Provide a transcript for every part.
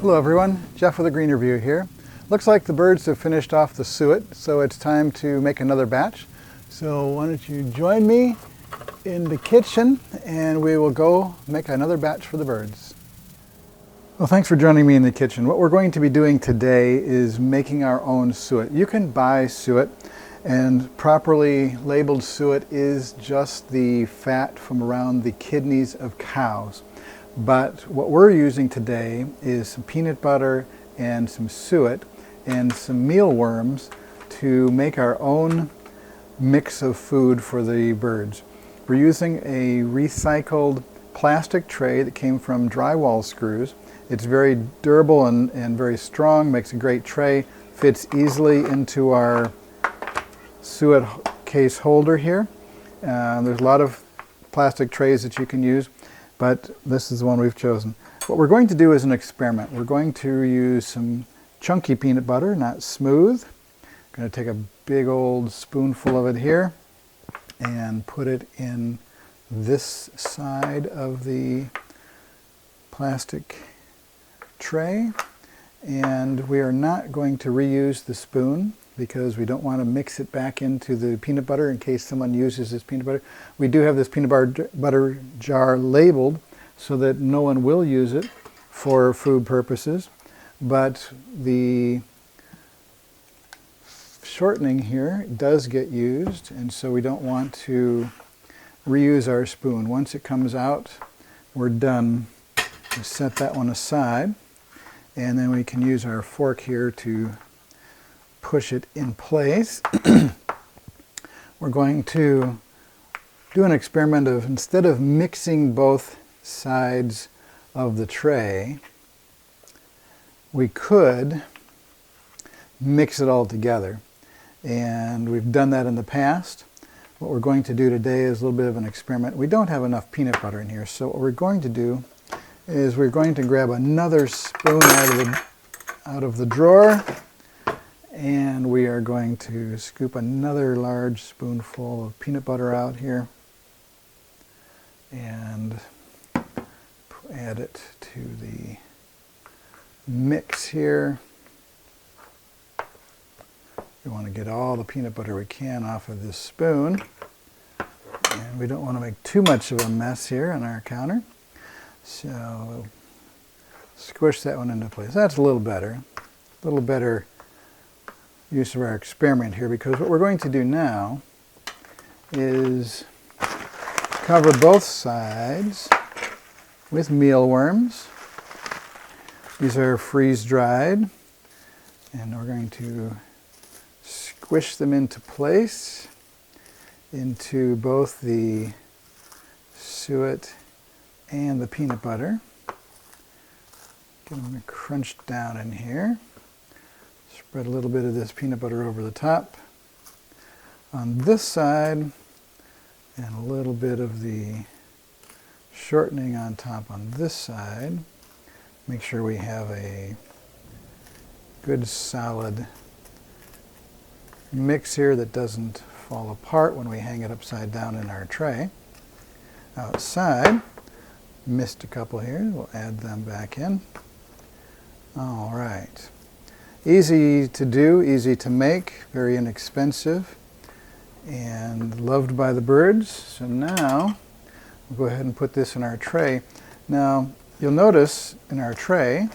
Hello everyone, Jeff with a Green Review here. Looks like the birds have finished off the suet, so it's time to make another batch. So why don't you join me in the kitchen and we will go make another batch for the birds. Well, thanks for joining me in the kitchen. What we're going to be doing today is making our own suet. You can buy suet, and properly labeled suet is just the fat from around the kidneys of cows. But what we're using today is some peanut butter and some suet and some mealworms to make our own mix of food for the birds. We're using a recycled plastic tray that came from drywall screws. It's very durable and very strong, makes a great tray, fits easily into our suet case holder here. There's a lot of plastic trays that you can use, but this is the one we've chosen. What we're going to do is an experiment. We're going to use some chunky peanut butter, not smooth. I'm going to take a big old spoonful of it here and put it in this side of the plastic tray. And we are not going to reuse the spoon because we don't want to mix it back into the peanut butter in case someone uses this peanut butter. We do have this peanut butter jar labeled so that no one will use it for food purposes, but the shortening here does get used, and so we don't want to reuse our spoon. Once it comes out, we're done. We set that one aside, and then we can use our fork here to push it in place. We're going to do an experiment of, instead of mixing both sides of the tray, we could mix it all together. And we've done that in the past. What we're going to do today is a little bit of an experiment. We don't have enough peanut butter in here, so what we're going to do is we're going to grab another spoon out of the drawer, and we are going to scoop another large spoonful of peanut butter out here and add it to the mix here. We want to get all the peanut butter we can off of this spoon, and we don't want to make too much of a mess here on our counter. So we'll squish that one into place. That's a little better use of our experiment here, because what we're going to do now is cover both sides with mealworms. These are freeze-dried, and we're going to squish them into place into both the suet and the peanut butter. Get them crunched down in here. Spread a little bit of this peanut butter over the top on this side, and a little bit of the shortening on top on this side. Make sure we have a good solid mix here that doesn't fall apart when we hang it upside down in our tray. Outside, missed a couple here, we'll add them back in. All right. Easy to do, easy to make, very inexpensive, and loved by the birds. So now, we'll go ahead and put this in our tray. Now, you'll notice in our tray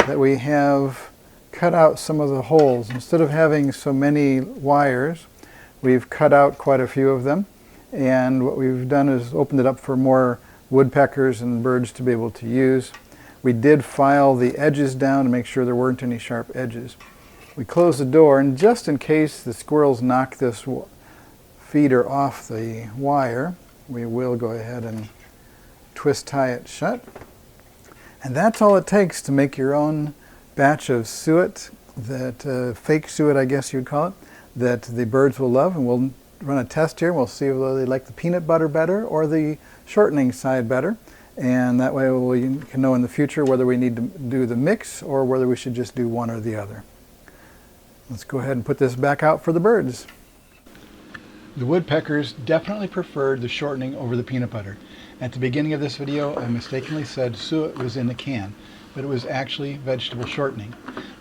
that we have cut out some of the holes. Instead of having so many wires, we've cut out quite a few of them. And what we've done is opened it up for more woodpeckers and birds to be able to use. We did file the edges down to make sure there weren't any sharp edges. We closed the door, and just in case the squirrels knock this feeder off the wire, we will go ahead and twist tie it shut. And that's all it takes to make your own batch of suet, that fake suet I guess you'd call it, that the birds will love. And we'll run a test here, and we'll see whether they like the peanut butter better or the shortening side better. And that way we can know in the future whether we need to do the mix or whether we should just do one or the other. Let's go ahead and put this back out for the birds. The woodpeckers definitely preferred the shortening over the peanut butter. At the beginning of this video, I mistakenly said suet was in the can, but it was actually vegetable shortening.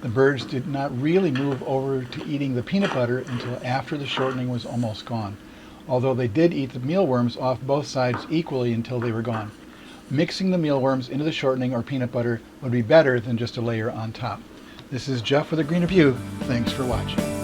The birds did not really move over to eating the peanut butter until after the shortening was almost gone, although they did eat the mealworms off both sides equally until they were gone. Mixing the mealworms into the shortening or peanut butter would be better than just a layer on top. This is Jeff with A Greener View. Thanks for watching.